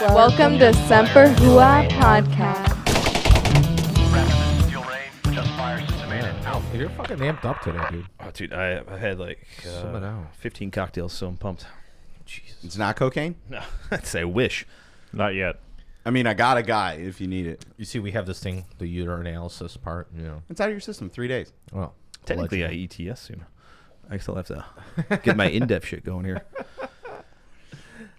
Welcome to Semper Hooah podcast. You're fucking amped up today, dude. Oh, dude, I had like Sum it out. 15 cocktails, so I'm pumped. Jesus. It's not cocaine? No, I'd say I wish. Not yet. I mean, I got a guy if you need it. You see, we have this thing, the urinalysis part, you know. It's out of your system 3 days. Well, Technically, I ETS soon. I still have to get my in-depth shit going here.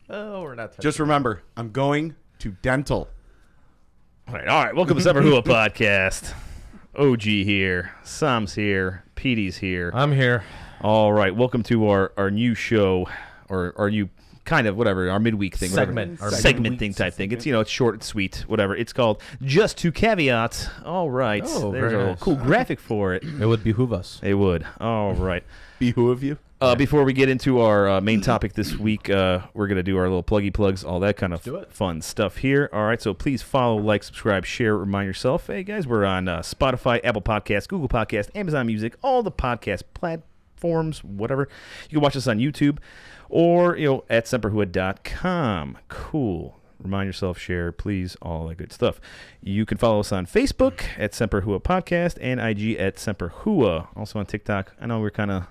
oh, we're not. Just remember, I'm going to dental. All right. Welcome to Semper Hooah podcast. OG here. Sam's here. Petey's here. I'm here. All right. Welcome to our new show, or our new kind of whatever, our midweek thing. Segment. Whatever. Our Segment midweek thing type thing. segment. It's short, it's sweet, whatever. It's called Just Two Caveats. All right. Oh, There's very a little nice. cool graphic for it. It would behoove us. It would. All right. Be who of you? Before we get into our main topic this week, we're going to do our little pluggy plugs, all that kind of do it. fun stuff here. All right, so please follow, like, subscribe, share, remind yourself. Hey, guys, we're on Spotify, Apple Podcasts, Google Podcasts, Amazon Music, all the podcast platforms, whatever. You can watch us on YouTube or, at semperhua.com. Cool. Remind yourself, share, please, all that good stuff. You can follow us on Facebook at Semper Hooah Podcast and IG at Semper Hooah. Also on TikTok. I know we're kind of...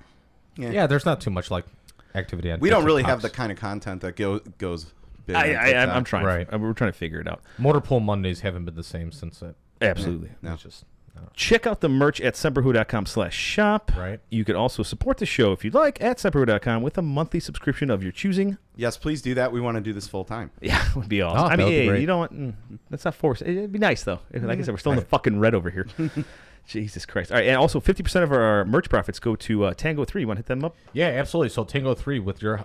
Yeah, there's not too much like activity on We don't really TikToks. have the kind of content that goes big. on I'm TikTok. trying. Right. We're trying to figure it out. Motor Pool Mondays haven't been the same since it. Absolutely. No. It's just Check out the merch at semperhoo.com/shop. Right. You could also support the show if you'd like at semperhoo.com with a monthly subscription of your choosing. Yes, please do that. We want to do this full time. Yeah, it would be awesome. Oh, I that mean, would be hey, great. you don't want, that's not forced. It'd be nice, though. Like I said, we're still in the fucking red over here. Jesus Christ. All right, and also 50% of our merch profits go to Tango 3. You want to hit them up? yeah, absolutely. So Tango 3, with your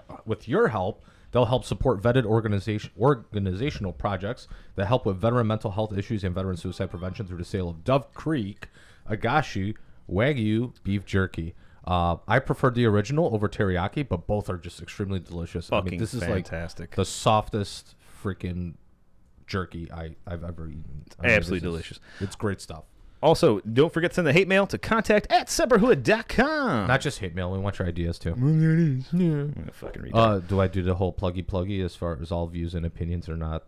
help, they'll help support vetted organizational projects that help with veteran mental health issues and veteran suicide prevention through the sale of Dove Creek Agashi Wagyu beef jerky. I prefer the original over teriyaki, but both are just extremely delicious. Fucking this is fantastic. like the softest freaking jerky I've ever eaten. Absolutely delicious. It's great stuff. Also, don't forget to send the hate mail to contact@semperhooah.com. Not just hate mail. We want your ideas too. I'm gonna fucking read that. Do I do the whole pluggy as far as all views and opinions are not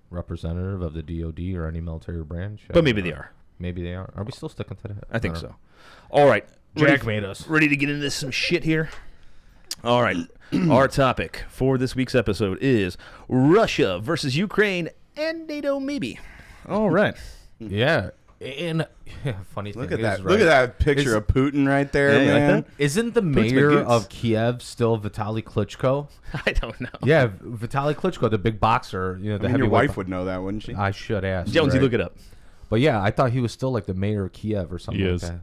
representative of the DoD or any military branch? But maybe they are. Maybe they are. Are we still sticking to that? I think Or- so. All right. Jack made us. Ready to get into some shit here? All right. Our topic for this week's episode is Russia versus Ukraine and NATO maybe. All right. Yeah. And funny thing Look at is, that. right, Look at that picture of Putin right there, Yeah, you like man. that? Isn't the my mayor goose. of Kiev still Vitaly Klitschko? I don't know. Yeah, Vitaly Klitschko, the big boxer. You know, the I mean, your heavyweight wife would know that, wouldn't she? I should ask. Jonesy, right? look it up. But yeah, I thought he was still like the mayor of Kiev or something He like is. that.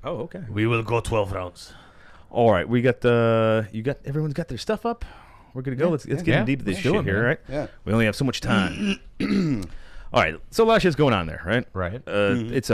Oh, okay. We will go 12 rounds. All right. We got everyone's got their stuff up. We're good to go. Let's get Yeah. in deep to this Let's do shit it, here, man. all right? Yeah. We only have so much time. All right. So a lot of shit's going on there, right? Right. It's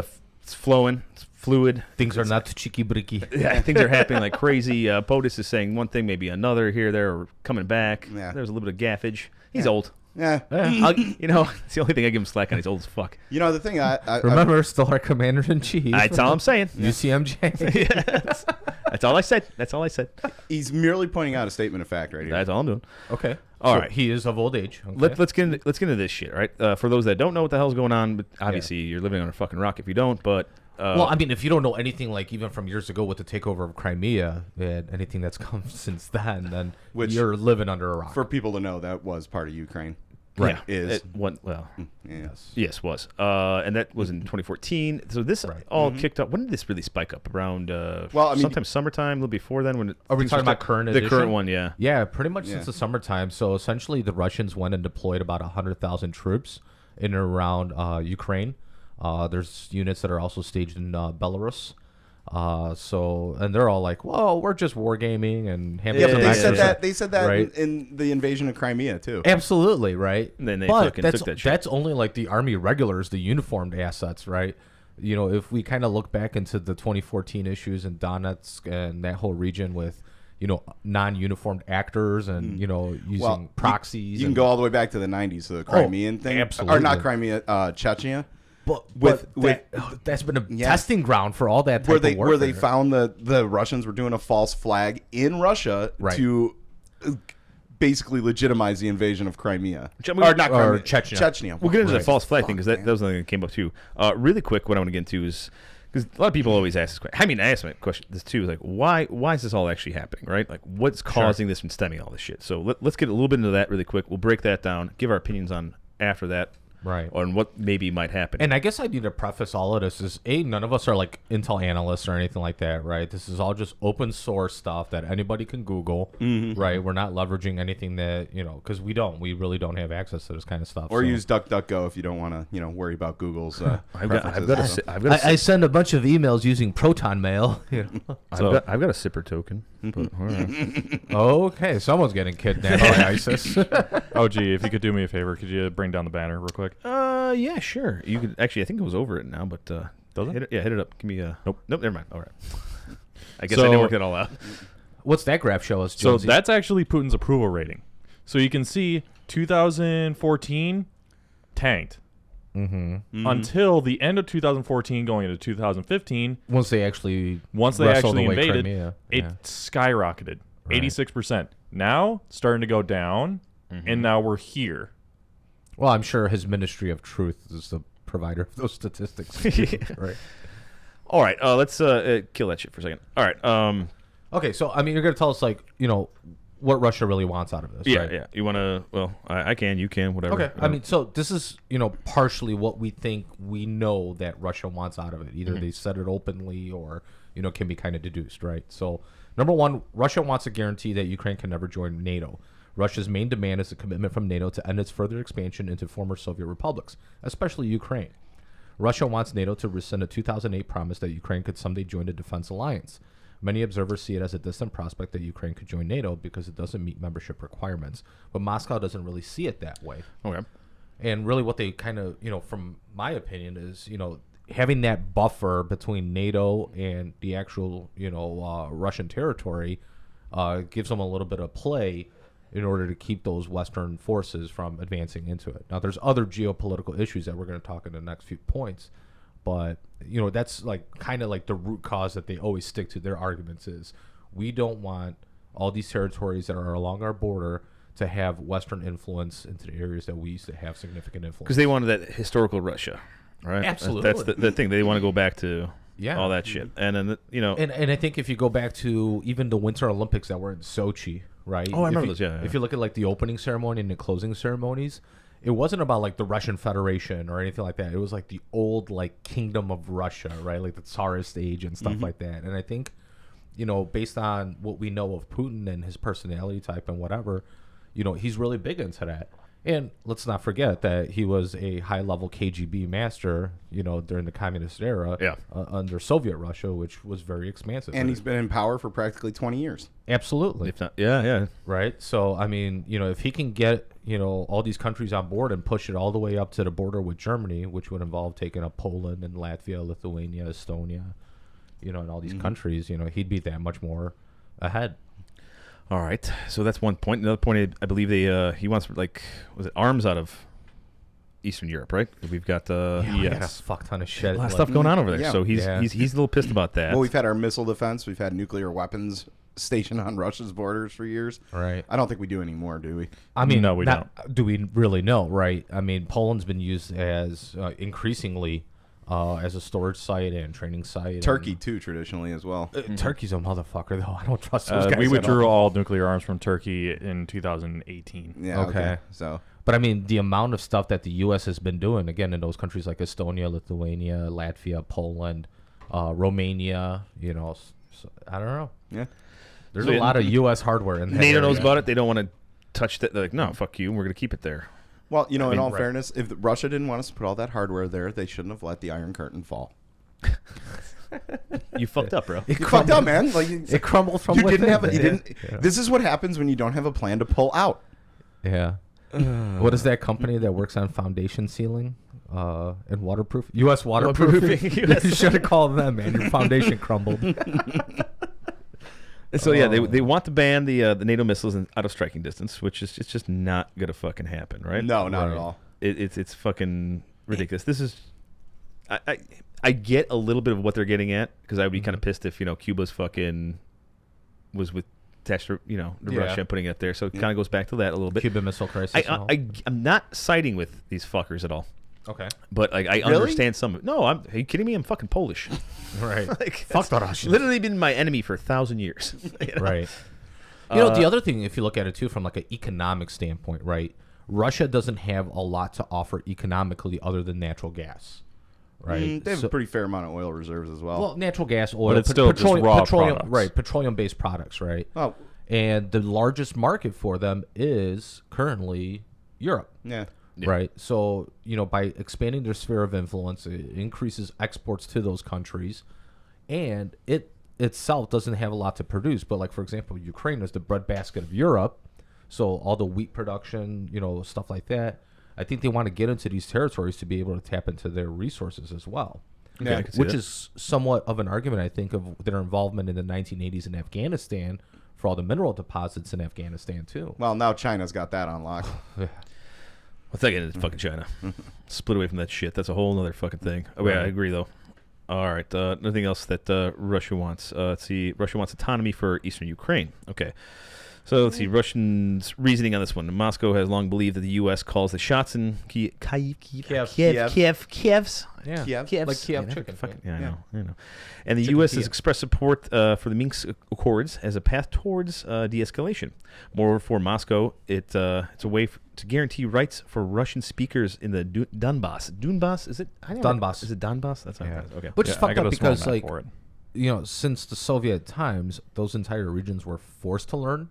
flowing. It's fluid. Things are not cheeky bricky. Yeah, things are happening like crazy. POTUS is saying one thing, maybe another here, there, or coming back. Yeah. There's a little bit of gaffage. He's Yeah. old. Yeah. It's the only thing I give him slack on. He's old as fuck. You know, the thing I Remember, still our commander in chief. That's all I'm saying. UCMJ. Yes. That's all I said. That's all I said. he's merely pointing out a statement of fact right here. That's all I'm doing. Okay. All So right. He is of old age. Okay. Let's get into this shit, all right? For those that don't know what the hell's going on, but obviously you're living on a fucking rock if you don't. But Well, I mean, if you don't know anything, like even from years ago with the takeover of Crimea and anything that's come since then Which- you're living under a rock. For people to know, that was part of Ukraine. right, Is. Yes, Yes. was. And that was in 2014. So this Right. all kicked up. When did this really spike up? Around Well, I mean- sometime summertime, a little before then. When Are we things talking were about current The edition? current one, yeah. Yeah, pretty much Yeah. since the summertime. So essentially, the Russians went and deployed about 100,000 troops in and around Ukraine. There's units that are also staged in Belarus. And they're all like, "Whoa, we're just wargaming and Yeah, Yeah, but yeah, they said that Right. in the invasion of Crimea too. Absolutely, right? And then they but fucking that's, took that shit. that's only like the Army regulars, the uniformed assets, right? You know, if we kind of look back into the 2014 issues in Donetsk and that whole region with, non-uniformed actors and, using Well, proxies. You can and- go all the way back to the 90s, so the Crimean thing. absolutely. Or not Crimea, Chechnya. But with- that's been a Yeah. testing ground for all that type Where they of warfare. where they found the Russians were doing a false flag in Russia Right. to basically legitimize the invasion of Crimea. Which I'm gonna- Or not or Crimea. Chechnya. Chechnya. We'll get into the Right. false flag thing because Fuck, that was something that came up too. Really quick, what I want to get into is because a lot of people always ask this question. I mean, I asked my question this too, like why is this all actually happening, right? Like what's causing this and stemming all this shit? So let's get a little bit into that really quick. We'll break that down, give our opinions on after that, Right. on what maybe might happen. And I guess I need to preface all of this is none of us are like Intel analysts or anything like that, right? This is all just open source stuff that anybody can Google, right? We're not leveraging anything that because we really don't have access to this kind of stuff. Or so. use DuckDuckGo if you don't want to, worry about Google's I've got preferences. I've got a send a bunch of emails using Proton Mail. I've got a Semper token. But, all right. Okay, someone's getting kidnapped by ISIS. Oh, gee, if you could do me a favor, could you bring down the banner real quick? Yeah, sure. You could actually. I think it was over it now, but Does it? hit it? Yeah, hit it up. Give me a. Nope. Never mind. All right. I guess I didn't work that all out. What's that graph show us, So Jonesy? that's actually Putin's approval rating. So you can see 2014 tanked until the end of 2014, going into 2015. once they actually Once they wrestled actually away invaded, Crimea. it Yeah. skyrocketed, Right. 86%. Now starting to go down, and now we're here. Well, I'm sure his Ministry of Truth is the provider of those statistics. Right. All right. Let's kill that shit for a second. All right. Okay, so I mean, you're gonna tell us what Russia really wants out of this, Yeah. right? Yeah. You want to? Well, I can. You can. Whatever. Okay, I mean, so this is partially what we think we know that Russia wants out of it. Either they said it openly or can be kind of deduced, right? So number one, Russia wants a guarantee that Ukraine can never join NATO. Russia's main demand is a commitment from NATO to end its further expansion into former Soviet republics, especially Ukraine. Russia wants NATO to rescind a 2008 promise that Ukraine could someday join a defense alliance. Many observers see it as a distant prospect that Ukraine could join NATO because it doesn't meet membership requirements. But Moscow doesn't really see it that way. Okay. And really what they kind of, from my opinion is, having that buffer between NATO and the actual, Russian territory gives them a little bit of play in order to keep those Western forces from advancing into it. Now, there's other geopolitical issues that we're going to talk in the next few points, but that's kind of the root cause that they always stick to their arguments is we don't want all these territories that are along our border to have Western influence into the areas that we used to have significant influence. Because they wanted that historical Russia, right? Absolutely. That's the thing. They want to go back to all that shit. And then And I think if you go back to even the Winter Olympics that were in Sochi, right? Oh, I remember If those, you- yeah. If you look at the opening ceremony and the closing ceremonies, it wasn't about the Russian Federation or anything like that. It was the old kingdom of Russia, right? Like the Tsarist age and stuff like that. And I think, based on what we know of Putin and his personality type and whatever, he's really big into that. And let's not forget that he was a high-level KGB master, during the communist era, under Soviet Russia, which was very expansive. And he's been in power for practically 20 years. Absolutely. if not, yeah. Right. So, I mean, if he can get, all these countries on board and push it all the way up to the border with Germany, which would involve taking up Poland and Latvia, Lithuania, Estonia, and all these countries, he'd be that much more ahead. All right. So that's one point. Another point, I believe he wants was it arms out of Eastern Europe, right? We've got We got a Yes. fuck ton of shit. a lot of stuff going on over there. Yeah. So he's Yeah. he's a little pissed about that. Well, we've had our missile defense. We've had nuclear weapons stationed on Russia's borders for years. Right. I don't think we do anymore, do we? I mean, No, we Do we really know, right? I mean, Poland's been used as increasingly as a storage site and training site. Turkey, too, traditionally as well. Turkey's a motherfucker, though. I don't trust those guys. We at withdrew all. all nuclear arms from Turkey in 2018. Yeah, Okay. So, But I mean, the amount of stuff that the U.S. has been doing, again, in those countries like Estonia, Lithuania, Latvia, Poland, Romania, so, I don't know. yeah. There's So a lot of U.S. hardware in that NATO knows area. about it. They don't want to touch that. They're like, no, fuck you. We're going to keep it there. Well, in mean, all right. fairness, if Russia didn't want us to put all that hardware there, they shouldn't have let the Iron Curtain fall. You fucked up, bro. It You fucked up, man. It crumbled from you within. didn't have. You Yeah. didn't. This is what happens when you don't have a plan to pull out. Yeah. What is that company that works on foundation sealing and waterproof? U.S. waterproofing. Waterproofing, You should have called them, man. Your foundation crumbled. So yeah, they want to ban the NATO missiles out of striking distance, which is just not gonna fucking happen, right? No, not Right. at all. It's fucking ridiculous. This is, I get a little bit of what they're getting at because I would be kind of pissed if Cuba's fucking was with attached to Yeah. Russia and putting it up there. So it kind of goes back to that a little bit. Cuban Missile Crisis. and all. I'm not siding with these fuckers at all. Okay. But I understand some of it. No, are you kidding me? I'm fucking Polish. Right. Like, Fuck the that's Russians. literally been my enemy for 1,000 years. You know? Right. You know, the other thing, if you look at it too from like an economic standpoint, right? Russia doesn't have a lot to offer economically other than natural gas, right? They have a pretty fair amount of oil reserves as well. well, natural gas, oil, it's still just raw products. right? Petroleum-based products, right? Oh, And the largest market for them is currently Europe. yeah. Right. So, by expanding their sphere of influence, it increases exports to those countries. And it itself doesn't have a lot to produce. But, like, for example, Ukraine is the breadbasket of Europe. So all the wheat production, stuff like that. I think they want to get into these territories to be able to tap into their resources as well. Yeah. I can see Which that. is somewhat of an argument, I think, of their involvement in the 1980s in Afghanistan for all the mineral deposits in Afghanistan, too. Well, now China's got that on lock. Let's not get into fucking China. Split away from that shit. That's a whole other fucking thing. Oh, yeah, I agree, though. All right. Nothing else that Russia wants. Let's see. Russia wants autonomy for eastern Ukraine. Okay. So let's see. Russians' reasoning on this one. Moscow has long believed that the U.S. calls the shots in Kiev's. Yeah. Kiev. Like Kiev Yeah, chicken. fucking, yeah. I know. And the Chicken U.S. Kiev. has expressed support for the Minsk Accords as a path towards de-escalation. Moreover, for Moscow, it's a way to guarantee rights for Russian speakers in the Donbass. Donbass? Is it? I don't know. Donbass. Is it Donbass? That's not Yeah. okay. Which is I fucked got up a small because, map like, for it. since the Soviet times, those entire regions were forced to learn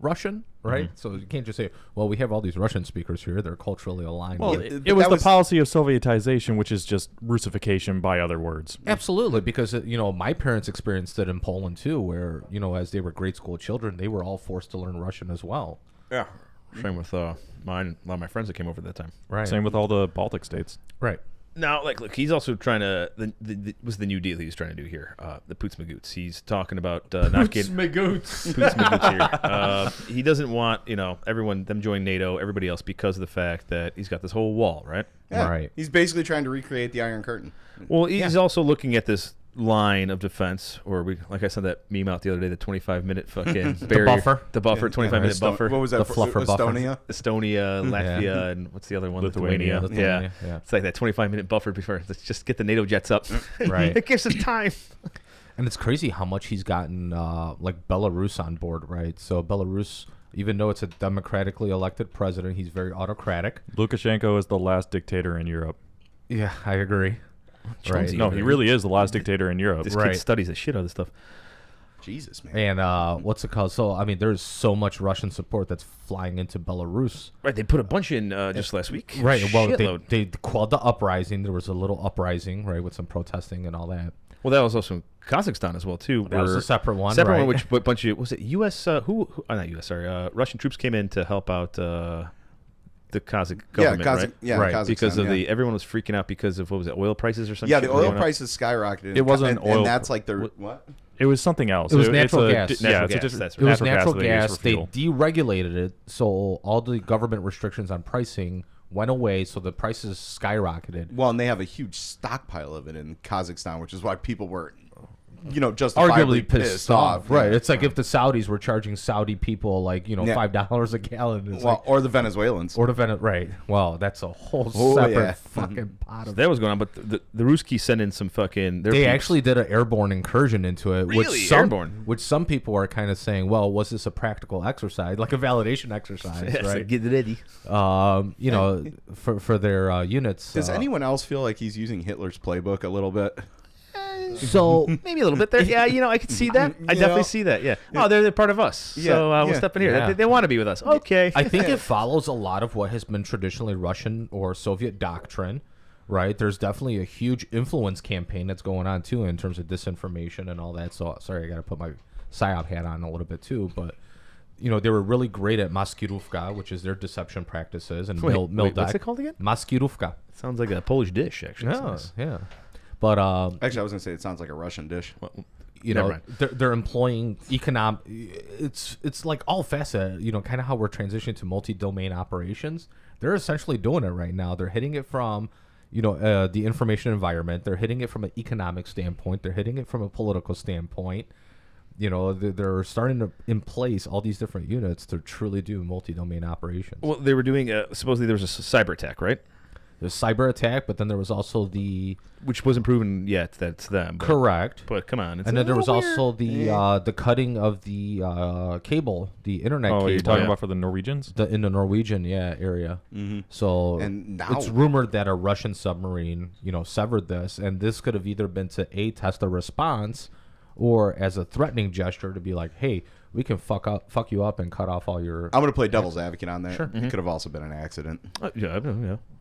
Russian, right? So you can't just say, well, we have all these Russian speakers here. They're culturally aligned. Well, with it, but was that the was- policy of Sovietization, which is just Russification by other words. Absolutely, because, my parents experienced it in Poland, too, where, as they were grade school children, they were all forced to learn Russian as well. Yeah. Same with mine. A lot of my friends that came over that time. Right. Same with all the Baltic states. Right. Now, look, he's also trying to. Was the New Deal he was trying to do here? The Poots Magoots. He's talking about not getting Magoots. Poots Magoots here. He doesn't want everyone them join NATO, everybody else because of the fact that he's got this whole wall, right? Yeah. Right. He's basically trying to recreate the Iron Curtain. Well, he's also looking at this line of defense, or like I said that meme out the other day, the 25-minute fucking barrier, buffer. the buffer, 25-minute Esto- buffer. What was that? The fluffer buffer. Estonia? Estonia, Latvia, and what's the other one? Lithuania. Lithuania, yeah. It's like that 25-minute buffer before. Let's just get the NATO jets up. Right. It gives us time. And it's crazy how much he's gotten, like, Belarus on board, right? So Belarus, even though it's a democratically elected president, he's very autocratic. Lukashenko is the last dictator in Europe. Yeah, I agree. Right. Jonesy No, over he there. really is the last dictator in Europe. This Right. kid studies the shit out of this stuff. Jesus, man. And what's it called? So, I mean, there's so much Russian support that's flying into Belarus. Right, they put a bunch in just last week. Right. Well, Shitload. they quelled the uprising. There was a little uprising, right, with some protesting and all that. Well, that was also in Kazakhstan as well too. That was where- a separate one, Separate right? one, which a bunch of was it U.S. Not U.S. Sorry, Russian troops came in to help out the Kazakh government, right? Right, Kazakhstan, Because of yeah. everyone was freaking out because of what was it, oil prices or something? Yeah, the oil prices skyrocketed. It wasn't and, oil- and that's like their what? It was something else. It was it's natural a gas. yeah, Natural it's a gas, just that's It was right. natural that they use gas. for They fuel. deregulated it, so all the government restrictions on pricing went away, so the prices skyrocketed. Well, and they have a huge stockpile of it in Kazakhstan, which is why people were, justifiably Arguably pissed off, right? It's like if the Saudis were charging Saudi people like Yeah. $5 a gallon, it's Well, like, or the Venezuelans. or the right? Well, that's a whole Oh, separate yeah. fucking pot of. That was going on, but the Ruskies sent in some fucking. They actually did an airborne incursion into it, Really? Airborne? which some people are kind of saying, well, was this a practical exercise, like a validation exercise, right? Get ready. For their units. Does anyone else feel like he's using Hitler's playbook a little bit? So Maybe a little bit there. Yeah, I could see that. I You definitely know? see that. Yeah. Oh, they're part of us. Yeah, So we'll yeah. step in here. Yeah. They want to be with us. Okay. I think it follows a lot of what has been traditionally Russian or Soviet doctrine, right? There's definitely a huge influence campaign that's going on too in terms of disinformation and all that. So sorry, I got to put my psyop hat on a little bit too, but they were really great at maskiruvka, which is their deception practices, and Wait, Mildak. what's it called again? Maskiruvka. Sounds like a Polish dish, actually. Yeah, It's yeah. But Actually, I was gonna say it sounds like a Russian dish. Never mind. they're employing economic. It's like all facet. Kind of how we're transitioning to multi-domain operations. They're essentially doing it right now. They're hitting it from, the information environment. They're hitting it from an economic standpoint. They're hitting it from a political standpoint. they're starting to in place all these different units to truly do multi-domain operations. Well, they were doing supposedly there was a cyber attack, right? There's cyber attack, but then there was also Which wasn't proven yet that it's them. correct. But come on, it's And then there was weird. also the cutting of the cable, the internet cable. You're talking about for the Norwegians? In the Norwegian area. Mm-hmm. So And now- it's rumored that a Russian submarine, severed this, and this could have either been to test a response, or as a threatening gesture to be like, hey, we can fuck you up and cut off all your. I'm going to play devil's advocate on that. Sure. It could have also been an accident. Yeah.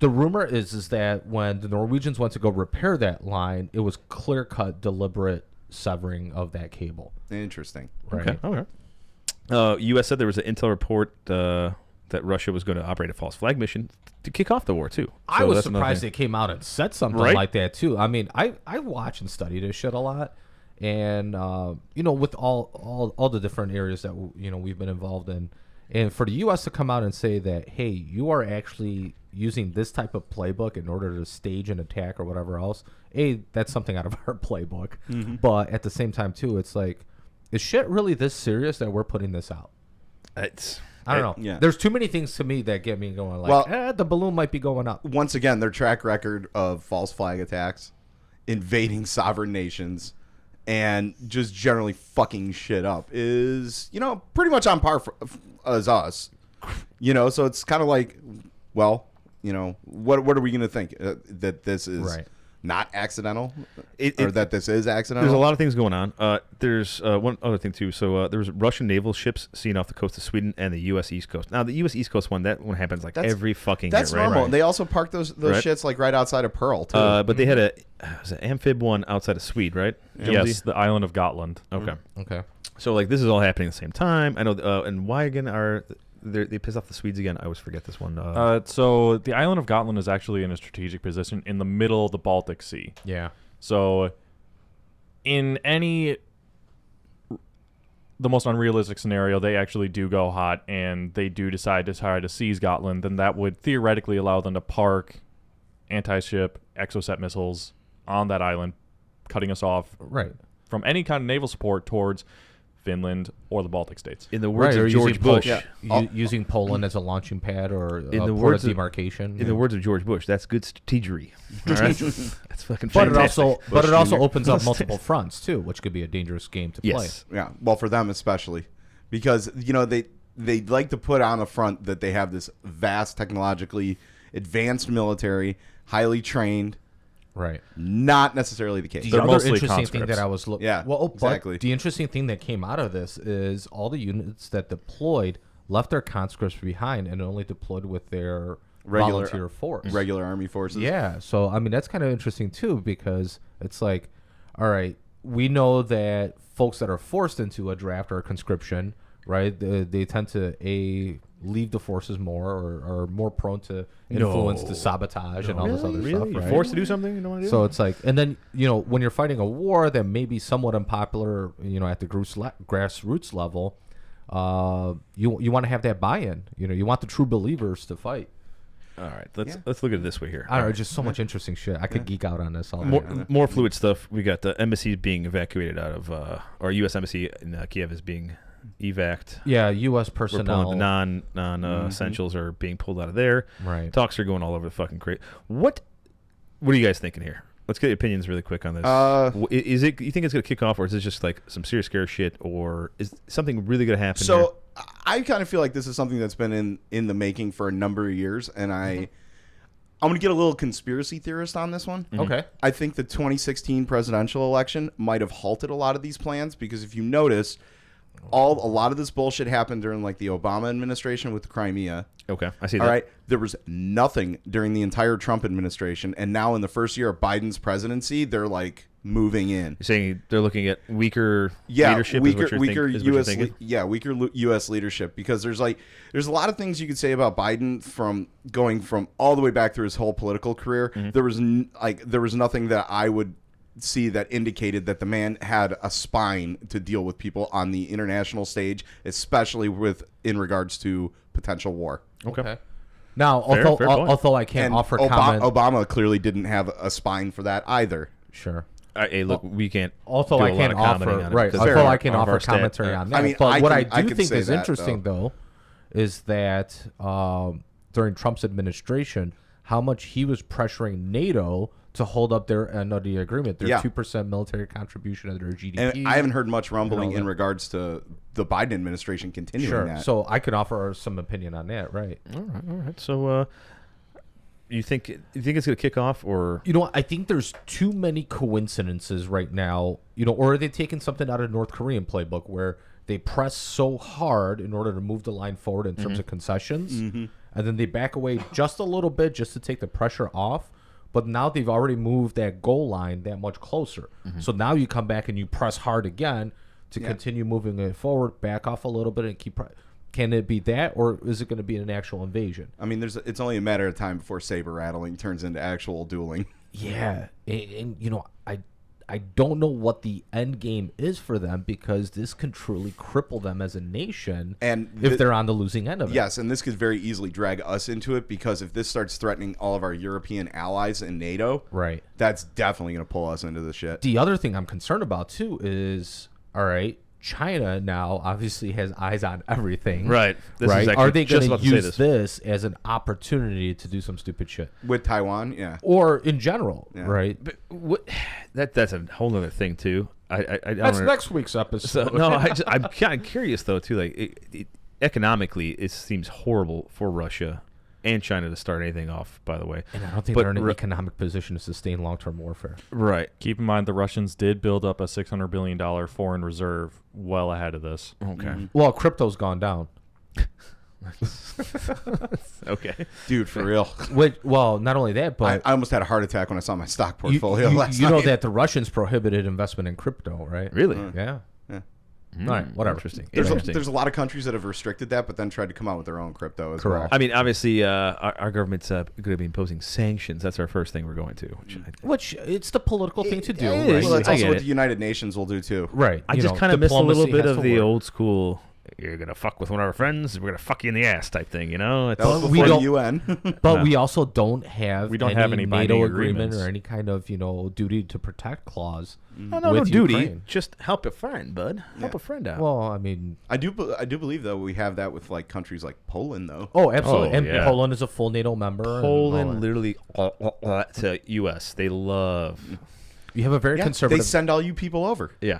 The rumor is that when the Norwegians went to go repair that line, it was clear cut, deliberate severing of that cable. Interesting. Right. Okay. U.S. said there was an intel report that Russia was going to operate a false flag mission to kick off the war too. I So was that's another surprised thing. they came out and said something Right? like that too. I mean, I watch and study this shit a lot, and with all the different areas that we've been involved in, and for the U.S. to come out and say that, hey, you are actually using this type of playbook in order to stage an attack or whatever else, that's something out of our playbook. Mm-hmm. But at the same time too, it's like, is shit really this serious that we're putting this out? I don't know. Yeah. There's too many things to me that get me going. Like, Well- the balloon might be going up. Once again, their track record of false flag attacks, invading sovereign nations, and just generally fucking shit up is, pretty much on par as us. So it's kind of like, well, what are we going to think? That this is Right. not accidental? It- or that this is accidental? There's a lot of things going on. There's one other thing too. So there was Russian naval ships seen off the coast of Sweden and the U.S. East Coast. Now the U.S. East Coast one, that one happens like That's- every fucking That's year, right? normal. They also park those Right. shits like right outside of Pearl, too. But they had was an amphib one outside of Swede, right? Yes, the island of Gotland. Okay. Okay. So like this is all happening at the same time. I know. And why again are they pissed off the Swedes again? I always forget this one. So the island of Gotland is actually in a strategic position in the middle of the Baltic Sea. Yeah. So in the most unrealistic scenario, they actually do go hot and they do decide to try to seize Gotland, then that would theoretically allow them to park anti-ship exocet missiles on that island, cutting us off Right. from any kind of naval support towards Finland or the Baltic states. in the words or of George using Bush. using Poland as a launching pad or In a the port words of of- demarcation. In the words of George Bush, that's good strategery. All right? That's fucking but fantastic. it also opens up multiple fronts too, which could be a dangerous game to play. Yes. Yeah, well, for them especially, because they like to put on a front that they have this vast, technologically advanced military, highly trained. Right. Not necessarily the case. The They're other mostly interesting thing conscripts. that I was looking. Yeah, Well, exactly. But the interesting thing that came out of this is all the units that deployed left their conscripts behind and only deployed with their volunteer force. Regular army forces. Yeah, so I mean that's kind of interesting too, because it's like, all right, we know that folks that are forced into a draft or a conscription, right, they tend to leave the forces more or are more prone to influence to sabotage and all this other Really? stuff, You're right? forced to do something you don't want to do? So it's like, and then when you're fighting a war that may be somewhat unpopular, at the grassroots level, you want to have that buy-in. You want the true believers to fight. All right, let's look at it this way here. I don't know, just so much interesting shit. I could geek out on this all day. More fluid stuff. We got the embassy being evacuated out of, or U.S. embassy in Kiev is being evac'd. Yeah, U.S. We're personnel. pulling the non essentials are being pulled out of there. Right. Talks are going all over the fucking crate. What are you guys thinking here? Let's get your opinions really quick on this. Is it? You think it's going to kick off, or is it just like some serious scare shit, or is something really going to happen? here? So I kind of feel like this is something that's been in the making for a number of years, and I'm going to get a little conspiracy theorist on this one. Okay. I think the 2016 presidential election might have halted a lot of these plans, because if you notice, a lot of this bullshit happened during like the Obama administration with the Crimea. Okay, I see that. All right, there was nothing during the entire Trump administration, and now in the first year of Biden's presidency, they're like moving in. You're saying they're looking at weaker Yeah, leadership. weaker is what you're U.S. thinking? Weaker U.S. leadership, because there's a lot of things you could say about Biden from going from all the way back through his whole political career. There was there was nothing that I would see that indicated that the man had a spine to deal with people on the international stage, especially in regards to potential war. Okay. Now, Fair point. although I can't And offer comment. Obama clearly didn't have a spine for that either. Sure. Hey, look, we can't. Also, do I a lot can't of commenting offer on it right. because Also, of I can our offer stat. commentary on that. I mean, but what I I do can think say is that, interesting, though, is that during Trump's administration, how much he was pressuring NATO to hold up their end of the agreement, their 2% military contribution of their GDP. And I haven't heard much rumbling in that. regards to the Biden administration continuing Sure. that. So I can offer some opinion on that, right? All right. So, you think it's going to kick off, or You know what? I think there's too many coincidences right now, or are they taking something out of the North Korean playbook where they press so hard in order to move the line forward in terms of concessions, and then they back away just a little bit just to take the pressure off. But now they've already moved that goal line that much closer. So now you come back and you press hard again to continue moving it forward, back off a little bit, and keep. Can it be that, or is it going to be an actual invasion? I mean, it's only a matter of time before saber rattling turns into actual dueling. Yeah, and I don't know what the end game is for them, because this can truly cripple them as a nation, And if they're on the losing end of it. Yes, and this could very easily drag us into it, because if this starts threatening all of our European allies in NATO, Right. that's definitely going to pull us into the shit. The other thing I'm concerned about too is, all right, China now obviously has eyes on everything. Right. This is right? actually Are they just going about to to say use this. this as an opportunity to do some stupid shit, With Taiwan, yeah. or in general, Yeah. right? But that's a whole other thing too. I That's don't next week's episode. So, no, I'm kind of curious though too. Like economically, it seems horrible for Russia and China to start anything off. By the way, And I don't think But they're in an Ru- economic position to sustain long-term warfare. right? Keep in mind the Russians did build up a $600 billion foreign reserve well ahead of this. Okay, Well, crypto's gone down. okay. Dude, for real. Well, not only that, but I almost had a heart attack when I saw my stock you, portfolio last you know night. that the Russians prohibited investment in crypto, right? Really? Yeah. Yeah. All right, whatever. Interesting. There's a lot of countries that have restricted that, but then tried to come out with their own crypto as Correct. well. I mean, obviously, our government's going to be imposing sanctions. That's our first thing we're going to. Which it's the political thing to do, it right? is. Well, that's I also get what it. the United Nations will do too. Right. I just kind of miss a little diplomacy bit has of to the work. old school. You're gonna fuck with one of our friends. We're gonna fuck you in the ass type thing. You know. That was Well, we before the don't- UN. But No. we also don't have We don't have any NATO binding agreement agreements. or any kind of duty to protect clause. No with duty. Ukraine. Just help a friend, bud. Help a friend out. Well, I mean, I do believe though we have that with like countries like Poland though. absolutely. Oh, And yeah. Poland is a full NATO member. and all Poland that. literally to U.S. They love. You have a very Yeah, conservative. they send all you people over. Yeah.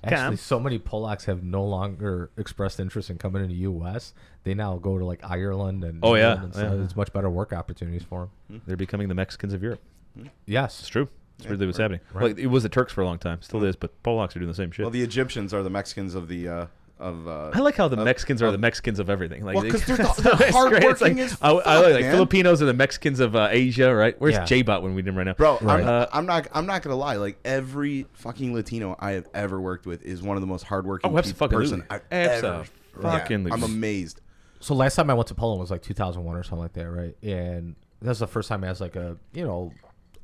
Actually, so many Polacks have no longer expressed interest in coming into the U.S. They now go to like Ireland and Oh, yeah. England and stuff. Yeah. It's much better work opportunities for them. They're becoming the Mexicans of Europe. Yes, It's true. It's really what's happening. right. Well, it was the Turks for a long time. Still is, but Polacks are doing the same shit. Well, the Egyptians are the Mexicans of the I like how the Mexicans are the Mexicans of everything. Like, Well, 'cause they're it's they're great. It's hardworking like, as I fuck, like man. Filipinos are the Mexicans of Asia, right? Where's Yeah. J-Bot when we did him right now? Bro, Right. I'm not gonna lie. Like every fucking Latino I have ever worked with is one of the most hardworking person I've ever. Fucking I'm amazed. So last time I went to Poland was like 2001 or something like that, right? And that was the first time as like a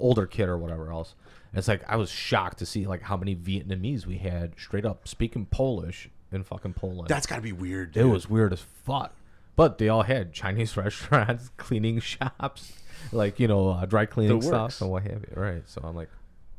older kid or whatever else. And it's like I was shocked to see like how many Vietnamese we had straight up speaking Polish in fucking Poland. That's gotta be weird. It Dude. was weird as fuck. But they all had Chinese restaurants, cleaning shops, like dry cleaning The works. stuff and what have you. Right. So I'm like,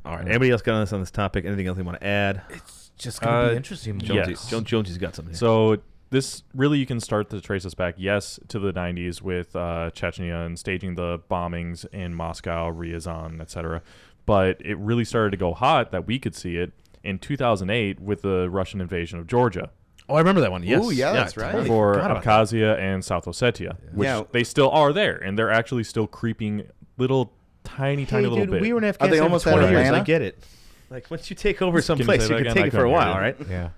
All right. Anybody else got on this topic? Anything else you want to add? it's just gonna be Uh, interesting. yeah. Jonesy, Jonesy's got something. So this really, you can start to trace us back, yes, to the 90s with Chechnya and staging the bombings in Moscow, Ryazan, etc. But it really started to go hot that we could see it in 2008 with the Russian invasion of Georgia Oh, I remember that one. Yes. Ooh, yeah, that's right. totally for forgot about that. Abkhazia and South Ossetia, which Yeah. they still are there, and they're actually still creeping little tiny little dude, bit. we were in Are Afghanistan they for almost 20 at years. Atlanta? I get it. Like, once you take over some Can you place, say you that can again? take I it for a couldn't while, hear right? Yeah.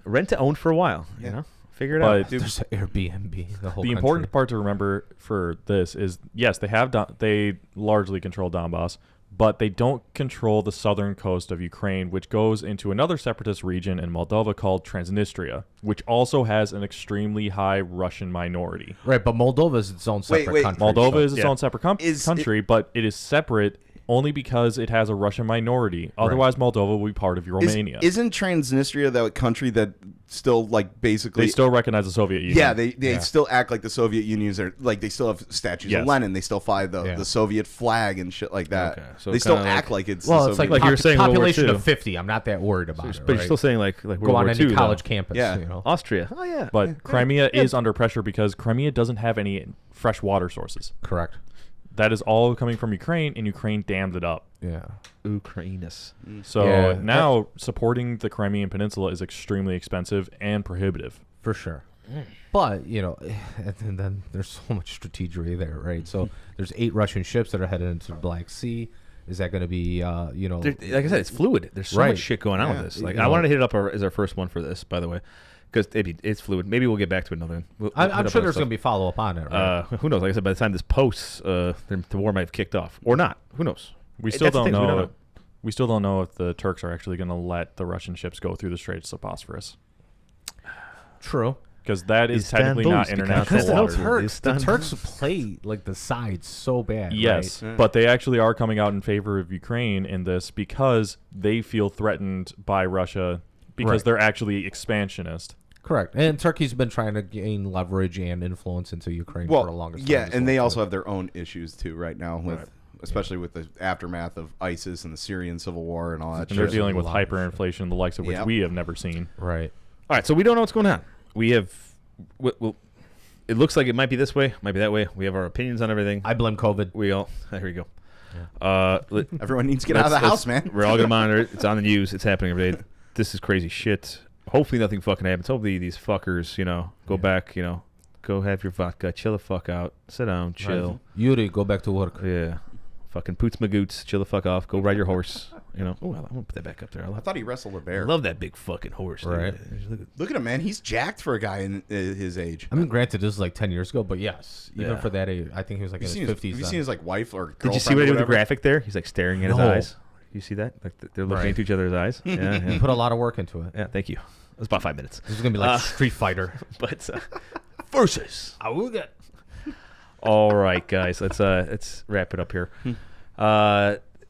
Rent to own for a while, you know? Figure it But out. There's Airbnb. The whole the important part to remember for this is, yes, they largely control Donbass, but they don't control the southern coast of Ukraine, which goes into another separatist region in Moldova called Transnistria, which also has an extremely high Russian minority. Right, but Moldova is its own separate wait. country. Moldova so- is its yeah. own separate Is country, but it is separate only because it has a Russian minority. Otherwise, Moldova will be part of Romania. Isn't Transnistria that country that still like basically They still recognize the Soviet Union. Yeah, they still act like the Soviet Union's are like they still have statues Yes. of Lenin. They still fly the Soviet flag and shit like that. Okay, so they still kinda act like- like it's Well, the it's Soviet like you were saying World War population II. of 50. I'm not that worried about it. But you're right? still saying like World Go on War any II, college though. campus. Yeah. You know? Austria. Oh yeah. But Crimea is under pressure because Crimea doesn't have any fresh water sources. Correct. That is all coming from Ukraine, and Ukraine dammed it up. Yeah. Ukrainus. So Yeah. now supporting the Crimean Peninsula is extremely expensive and prohibitive. For sure. But, you know, and then there's so much strategery there, right? So there's 8 Russian ships that are headed into the Black Sea. Is that going to be, you know... Like I said, it's fluid. There's so Right. much shit going on with this. Like You I know- wanted to hit it up as our first one for this, by the way, because it's fluid. Maybe we'll get back to another one. We'll I'm hit up sure other there's stuff. going to be follow-up on it, right? Who knows? Like I said, by the time this posts, the war might have kicked off or not. Who knows? We That's still the don't thing, we know. don't know. We still don't know if the Turks are actually going to let the Russian ships go through the Straits of Bosphorus, True. because that is technically not international Because the water. Turks play, like, the sides so bad, Yes, right? but they actually are coming out in favor of Ukraine in this because they feel threatened by Russia because Right. they're actually expansionist. Correct. And Turkey's been trying to gain leverage and influence into Ukraine for the longest time. yeah, as and they well, also too. have their own issues too right now with. Especially with the aftermath of ISIS and the Syrian civil war and all that And they're shit. dealing with a lot of hyperinflation, the likes of which Yep. we have never seen. Right. All right, so we don't know what's going on. We have, well, it looks like it might be this way, might be that way. We have our opinions on everything. I blame COVID. We all, here we go. Everyone needs to get out of the house, man. We're all gonna monitor it. It's on the news. It's happening every day. This is crazy shit. Hopefully nothing fucking happens. Hopefully these fuckers, go back, go have your vodka, chill the fuck out, sit down, chill. Yuri, go back to work. Yeah. Fucking poots magoots, chill the fuck off, go ride your horse. Oh, I'm gonna put that back up there. I thought he wrestled a I bear. love that big fucking horse. dude. Right. Look at him, man. He's jacked for a guy in his age. I mean, granted, this is like 10 years ago, but yes, even Yeah. for that age, I think he was like Have in you his seen 50s. his, have you seen his like wife or girlfriend? Did you see what he did or with the whatever? graphic there? He's like staring at his No. eyes. You see that? Like they're looking Right. into each other's eyes. Yeah, He yeah. put a lot of work into it. Yeah, thank you. It was about 5 minutes. This is going to be like Street Fighter. But versus. Awooga. All right, guys, let's wrap it up here.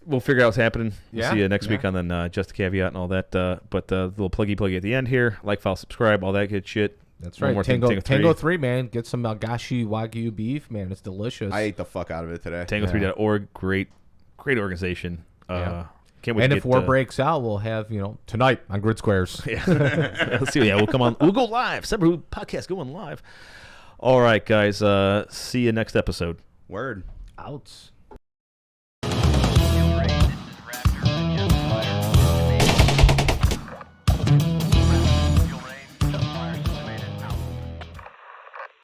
We'll figure out what's happening. We'll Yeah, see you next yeah. week on then Just a Caveat and all that. But little pluggy at the end here. Like, follow, subscribe, all that good shit. That's One right. more thing, Tango 3, man. Get some Gashi Wagyu beef, man. It's delicious. I ate the fuck out of it today. Tango3.org, great organization. Yeah. Can't wait and to if get, war breaks out, we'll have, tonight on Grid Squares. Yeah. Let's see. Yeah, we'll come on. We'll go live. Semper Hooah podcast going live. All right, guys. See you next episode. Word. Outs.